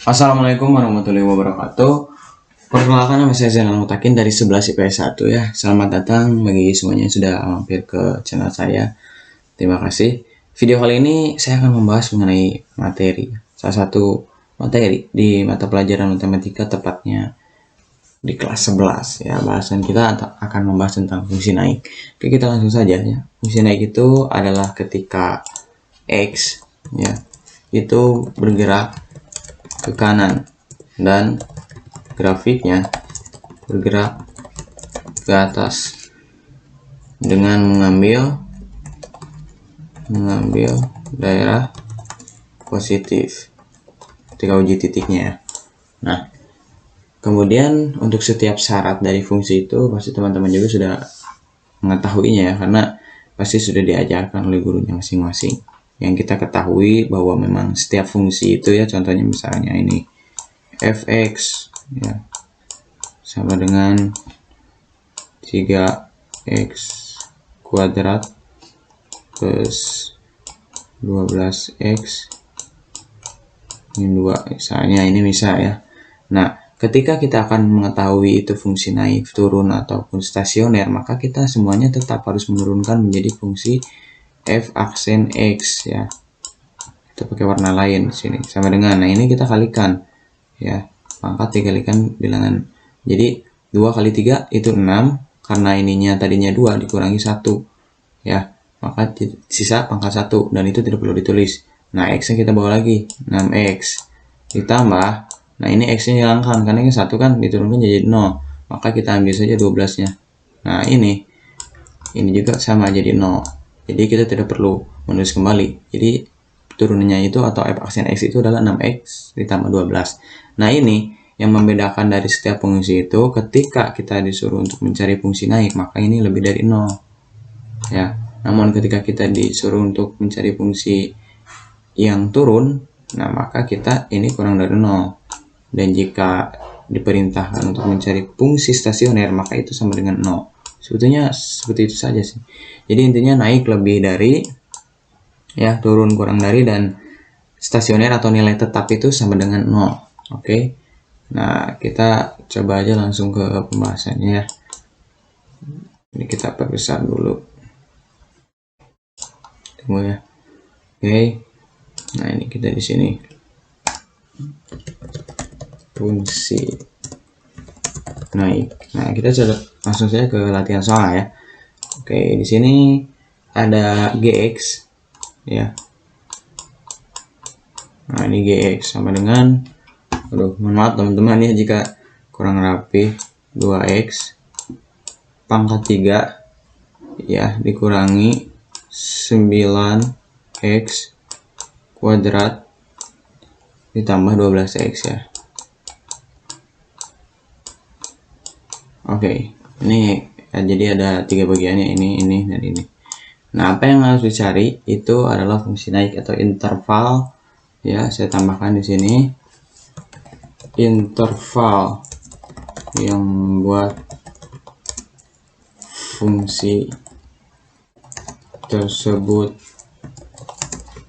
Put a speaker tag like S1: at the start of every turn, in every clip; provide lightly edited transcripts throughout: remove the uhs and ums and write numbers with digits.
S1: Assalamualaikum warahmatullahi wabarakatuh. Perkenalkan, nama saya Zainal Mutakin dari 11 IPS 1 ya. Selamat datang bagi semuanya yang sudah mampir ke channel saya. Terima kasih. Video kali ini saya akan membahas mengenai materi. Salah satu materi di mata pelajaran matematika, tepatnya di kelas 11 ya. Bahasan kita akan membahas tentang fungsi naik. Oke, kita langsung saja ya. Fungsi naik itu adalah ketika X ya itu bergerak ke kanan dan grafiknya bergerak ke atas dengan mengambil daerah positif ketika uji titiknya. Nah, kemudian untuk setiap syarat dari fungsi itu pasti teman-teman juga sudah mengetahuinya ya, karena pasti sudah diajarkan oleh gurunya masing-masing. Yang kita ketahui bahwa memang setiap fungsi itu ya, contohnya misalnya ini fx ya sama dengan 3x kuadrat plus 12x min 2 misalnya, ini misal ya. Nah, ketika kita akan mengetahui itu fungsi naik, turun, ataupun stasioner, maka kita semuanya tetap harus menurunkan menjadi fungsi f aksen x ya. Kita pakai warna lain di sini sama dengan, nah ini kita kalikan ya, pangkat dikalikan bilangan. Jadi 2 kali 3 itu 6, karena ininya tadinya 2 dikurangi 1 ya, maka sisa pangkat 1 dan itu tidak perlu ditulis. Nah, x nya kita bawa lagi 6x ditambah, nah ini x nya hilangkan karena ini 1 kan diturunkan jadi 0, maka kita ambil saja 12 nya. Nah, ini juga sama jadi 0. Jadi kita tidak perlu menulis kembali. Jadi turunannya itu atau f aksen x itu adalah 6x ditambah 12. Nah, ini yang membedakan dari setiap fungsi itu, ketika kita disuruh untuk mencari fungsi naik, maka ini lebih dari 0 ya. Namun ketika kita disuruh untuk mencari fungsi yang turun, nah maka kita ini kurang dari 0. Dan jika diperintahkan untuk mencari fungsi stasioner, maka itu sama dengan 0. Sebetulnya seperti itu saja sih. Jadi intinya naik lebih dari ya, turun kurang dari, dan stasioner atau nilai tetap itu sama dengan 0. Oke. Nah, kita coba aja langsung ke pembahasannya ya. Ini kita perbesar dulu. Tunggu ya. Oke. Nah, ini kita di sini. Fungsi naik. Nah, kita langsung saja ke latihan soal ya. Oke, di sini ada gx ya. Nah, ini gx sama dengan, mohon maaf teman-teman ya jika kurang rapi, 2x pangkat 3 ya dikurangi 9x kuadrat ditambah 12x ya. Oke, ini ya, jadi ada 3 bagiannya, ini, dan ini. Nah, apa yang harus dicari itu adalah fungsi naik atau interval ya. Saya tambahkan di sini interval yang membuat fungsi tersebut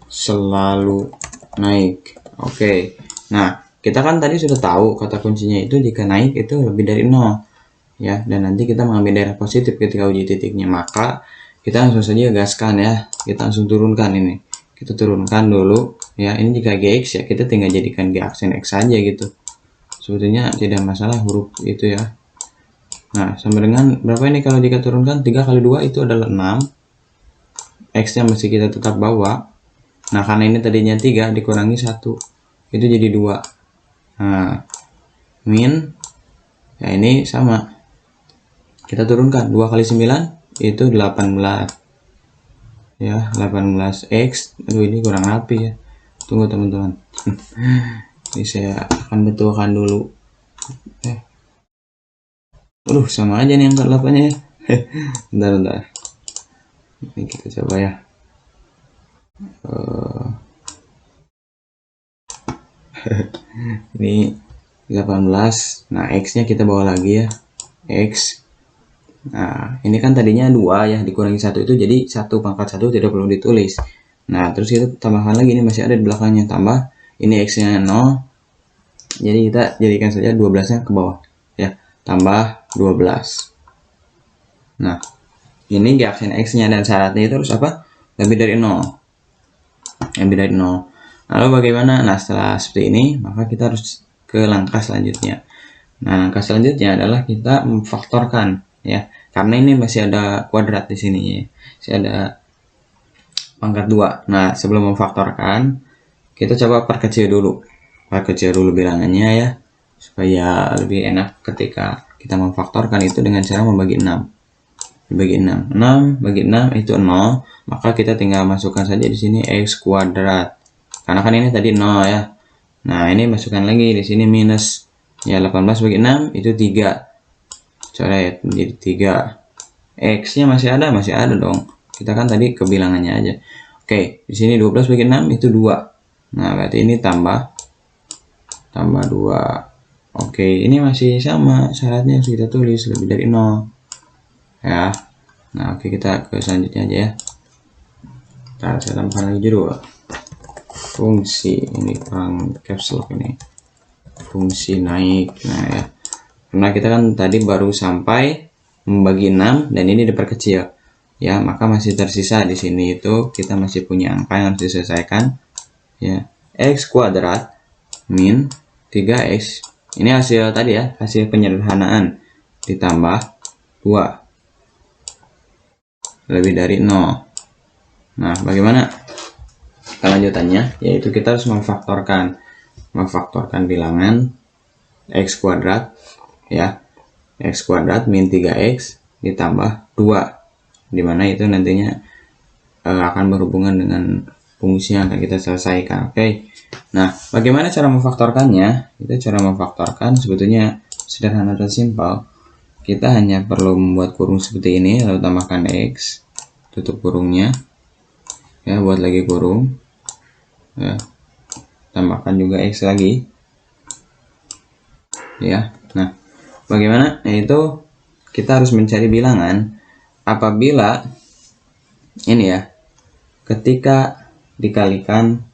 S1: selalu naik. Oke. Nah, kita kan tadi sudah tahu kata kuncinya itu jika naik itu lebih dari 0 ya, dan nanti kita mengambil daerah positif ketika uji titiknya, maka kita langsung saja gaskan ya. Kita langsung turunkan ini. Kita turunkan dulu ya. Ini jika gx ya, kita tinggal jadikan g aksen x saja gitu. Sebetulnya tidak masalah huruf itu ya. Nah, sama dengan berapa ini kalau jika turunkan? 3 kali 2 itu adalah 6. X nya mesti kita tetap bawa. Nah, karena ini tadinya 3 dikurangi 1 itu jadi 2. Nah, min ya, ini sama. Kita turunkan 2 kali 9 itu 18 ya, 18x. Aduh, ini kurang rapi ya, tunggu teman-teman. Ini saya akan betulkan dulu. Sama aja nih angka 8 nya ya. bentar ini kita coba ya. Ini 18. Nah, x nya kita bawa lagi ya, x. Nah, ini kan tadinya 2 ya dikurangi 1 itu jadi 1 pangkat 1 tidak perlu ditulis. Nah, terus kita tambahkan lagi, ini masih ada di belakangnya, tambah ini x nya 0 Jadi kita jadikan saja 12-nya ke bawah ya, tambah 12. Nah, ini di aksen X-nya dan syaratnya itu harus apa? Lebih dari 0. Lebih dari 0. Lalu bagaimana? Nah, setelah seperti ini, maka kita harus ke langkah selanjutnya. Nah, langkah selanjutnya adalah kita memfaktorkan ya. Karena ini masih ada kuadrat di sini ya. Masih ada pangkat 2. Nah, sebelum memfaktorkan, kita coba perkecil dulu. Perkecil dulu bilangannya ya. Supaya lebih enak ketika kita memfaktorkan itu dengan cara membagi 6. Dibagi 6. 6 bagi 6 itu 0, maka kita tinggal masukkan saja di sini x kuadrat. Karena kan ini tadi 0 ya. Nah, ini masukkan lagi di sini minus. Ya, 18 bagi 6 itu 3. Coret menjadi 3. X-nya masih ada dong. Kita kan tadi kebilangannya aja. Oke, di sini 12 bagi 6 itu 2. Nah, berarti ini tambah 2. Oke, ini masih sama syaratnya, harus kita tulis lebih dari 0. Ya. Nah, oke, kita ke selanjutnya aja ya. Ntar saya tambahkan lagi judul. Fungsi ini kurang caps lock ini. Fungsi naik. Nah, ya. Karena kita kan tadi baru sampai membagi 6 dan ini diperkecil. Ya, maka masih tersisa di sini itu kita masih punya angka yang harus diselesaikan. Ya, x kuadrat min 3x. Ini hasil tadi ya, hasil penyederhanaan ditambah 2 lebih dari 0. Nah, bagaimana kelanjutannya? Yaitu kita harus memfaktorkan bilangan x kuadrat ya, x kuadrat min 3x ditambah 2, dimana itu nantinya akan berhubungan dengan fungsi yang akan kita selesaikan. Oke. Nah, bagaimana cara memfaktorkannya? Cara memfaktorkan sebetulnya sederhana dan simpel. Kita hanya perlu membuat kurung seperti ini, lalu tambahkan x, tutup kurungnya ya, buat lagi kurung ya, tambahkan juga x lagi ya. Nah, bagaimana? Yaitu kita harus mencari bilangan apabila ini ya, ketika dikalikan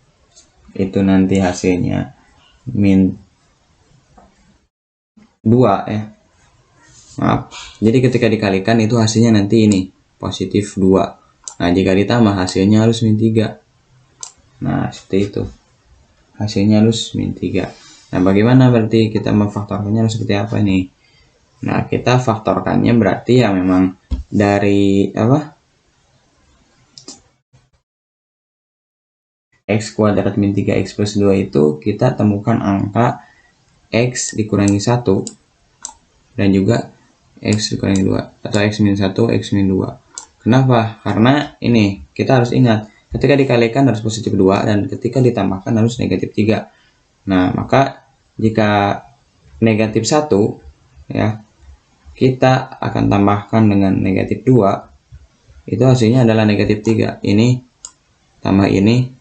S1: itu nanti hasilnya min 2 ya. Maaf. Jadi ketika dikalikan itu hasilnya nanti ini positif 2. Nah, jika ditambah hasilnya harus min 3. Nah, seperti itu. Hasilnya harus min 3. Nah, bagaimana berarti kita memfaktorkannya harus seperti apa nih? Nah, kita faktorkannya berarti ya memang dari apa? X kuadrat min 3x plus 2 itu kita temukan angka x dikurangi 1 dan juga x dikurangi 2 atau x min 1, x min 2. Kenapa? Karena ini kita harus ingat, ketika dikalikan harus positif 2 dan ketika ditambahkan harus negatif 3. Nah, maka jika negatif 1 ya, kita akan tambahkan dengan negatif 2, itu hasilnya adalah negatif 3. Ini tambah ini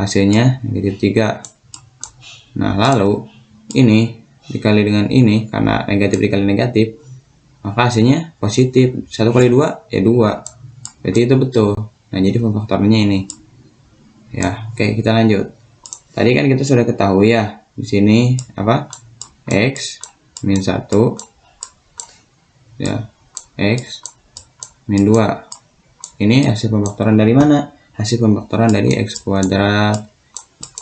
S1: hasilnya negatif 3. Nah, lalu ini dikali dengan ini, karena negatif dikali negatif, maka hasilnya positif. 1 kali 2 ya 2. Berarti itu betul. Nah, jadi pemfaktornya ini. Ya, oke, kita lanjut. Tadi kan kita sudah ketahui ya, di sini apa? X min 1 ya, X min 2. Ini hasil pemfaktoran dari mana? Hasil pemfaktoran dari x kuadrat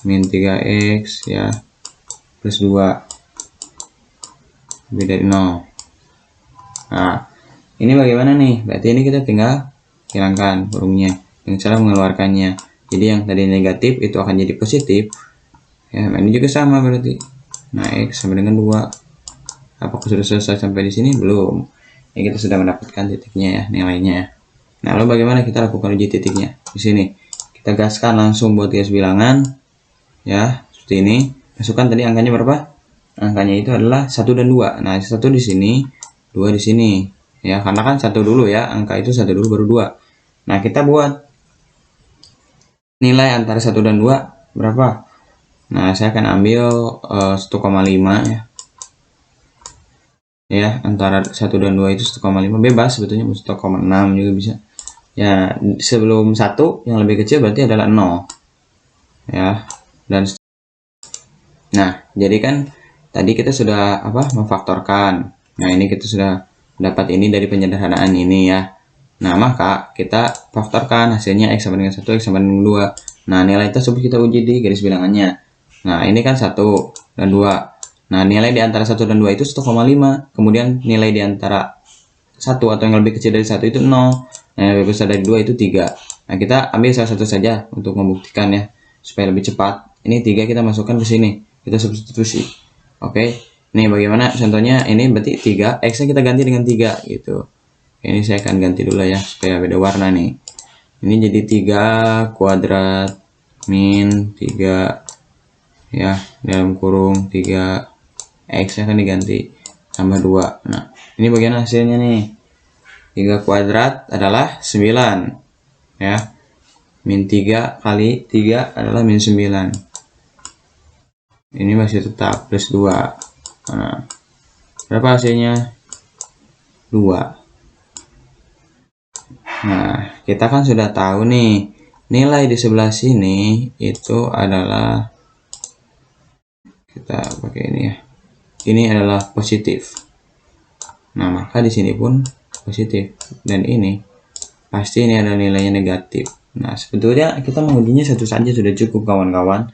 S1: min 3x ya plus 2 lebih dari 0. Nah, ini bagaimana nih? Berarti ini kita tinggal hilangkan kurungnya dengan cara mengeluarkannya. Jadi yang tadi negatif itu akan jadi positif. Ya, ini juga sama berarti. Nah, x sama dengan 2. Apakah sudah selesai sampai di sini? Belum. Ya, kita sudah mendapatkan titiknya ya, nilainya ya. Nah, lalu bagaimana kita lakukan uji titiknya? Di sini kita gaskan langsung buat gas bilangan ya, seperti ini. Masukkan tadi angkanya berapa? Angkanya itu adalah 1 dan 2. Nah, 1 di sini, 2 di sini. Ya, karena kan 1 dulu ya, angka itu 1 dulu baru 2. Nah, kita buat nilai antara 1 dan 2 berapa? Nah, saya akan ambil 1,5 ya. Ya, antara 1 dan 2 itu 1,5, bebas sebetulnya, 1,6 juga bisa. Ya, sebelum 1 yang lebih kecil berarti adalah 0. Ya, dan Nah, jadi kan tadi kita sudah memfaktorkan. Nah, ini kita sudah dapat ini dari penyederhanaan ini ya. Nah, maka kita faktorkan hasilnya X sama dengan 1, X sama dengan 2. Nah, nilai tersebut kita uji di garis bilangannya. Nah, ini kan 1 dan 2. Nah, nilai di antara 1 dan 2 itu 1,5. Kemudian nilai di antara 1 atau yang lebih kecil dari 1 itu 0. Nah, yang lebih besar dari 2 itu 3. Nah, kita ambil salah satu saja untuk membuktikan ya, supaya lebih cepat. Ini 3 kita masukkan ke sini. Kita substitusi. Oke. Nih, bagaimana contohnya? Ini berarti 3, X-nya kita ganti dengan 3 gitu. Ini saya akan ganti dulu ya supaya beda warna nih. Ini jadi 3 kuadrat min 3 ya, dalam kurung 3, X nya kan diganti tambah 2. Nah, ini bagian hasilnya nih. 3 kuadrat adalah 9 ya. Min 3 kali 3 adalah min 9. Ini masih tetap plus 2. Nah, berapa hasilnya? 2. Nah, kita kan sudah tahu nih, nilai di sebelah sini itu adalah, kita pakai ini ya. Ini adalah positif. Nah, maka di sini pun positif. Dan ini pasti ini ada nilainya negatif. Nah, sebetulnya kita mengujinya satu saja sudah cukup kawan-kawan.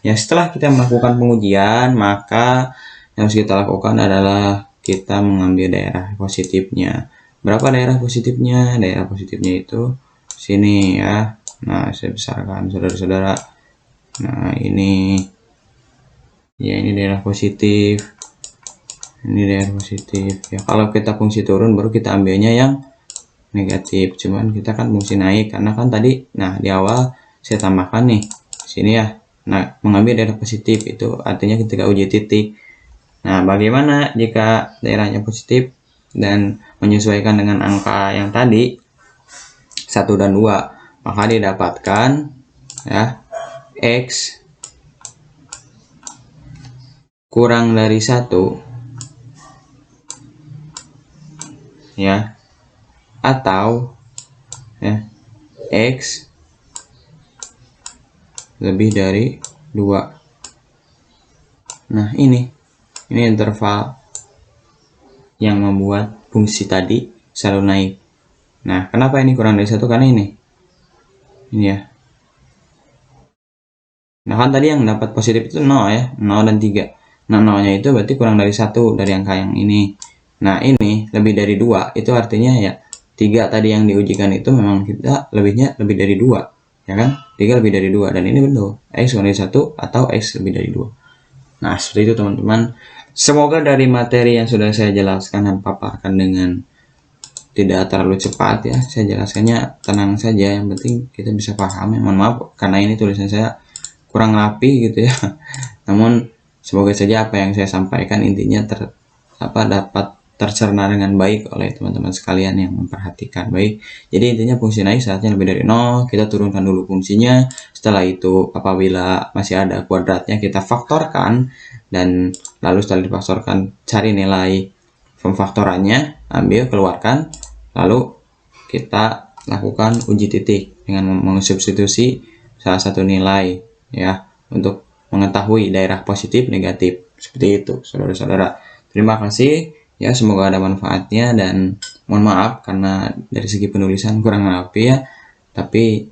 S1: Ya, setelah kita melakukan pengujian, maka yang harus kita lakukan adalah kita mengambil daerah positifnya. Berapa daerah positifnya? Daerah positifnya itu sini ya. Nah, saya besarkan saudara-saudara. Nah, ini ya, ini daerah positif. Ini daerah positif. Ya, kalau kita fungsi turun baru kita ambilnya yang negatif. Cuman kita kan fungsi naik karena kan tadi di awal saya tambahkan nih sini ya. Nah, mengambil daerah positif itu artinya ketika uji titik. Nah, bagaimana jika daerahnya positif dan menyesuaikan dengan angka yang tadi 1 dan 2, maka didapatkan ya X kurang dari 1 ya, atau ya X lebih dari 2. Nah, ini interval yang membuat fungsi tadi selalu naik. Nah, kenapa ini kurang dari 1? Karena ini ya. Nah, kan tadi yang dapat positif itu 0 ya, 0 dan 3. Nah, 0-nya itu berarti kurang dari 1 dari angka yang ini. Nah, ini lebih dari 2, itu artinya ya 3 tadi yang diujikan itu memang kita lebihnya lebih dari 2. Ya kan? 3 lebih dari 2, dan ini betul. X kurang dari 1 atau X lebih dari 2. Nah, seperti itu teman-teman. Semoga dari materi yang sudah saya jelaskan dan paparkan dengan tidak terlalu cepat ya, saya jelaskannya tenang saja, yang penting kita bisa paham ya. Mohon maaf karena ini tulisan saya kurang rapi gitu ya. Namun semoga saja apa yang saya sampaikan intinya dapat tercerna dengan baik oleh teman-teman sekalian yang memperhatikan baik. Jadi intinya fungsi naik saatnya lebih dari 0, kita turunkan dulu fungsinya. Setelah itu apabila masih ada kuadratnya kita faktorkan, dan lalu setelah difaktorkan cari nilai pemfaktorannya, ambil, keluarkan, lalu kita lakukan uji titik dengan mensubstitusi salah satu nilai ya untuk mengetahui daerah positif negatif. Seperti itu saudara-saudara. Terima kasih ya, semoga ada manfaatnya, dan mohon maaf karena dari segi penulisan kurang rapi ya, tapi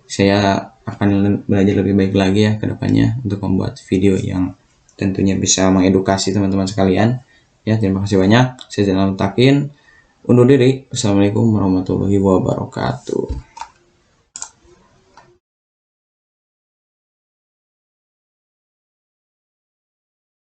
S1: saya akan belajar lebih baik lagi ya ke depannya untuk membuat video yang tentunya bisa mengedukasi teman-teman sekalian ya. Terima kasih banyak. Saya Zainal Mutakin undur diri. Assalamualaikum warahmatullahi wabarakatuh.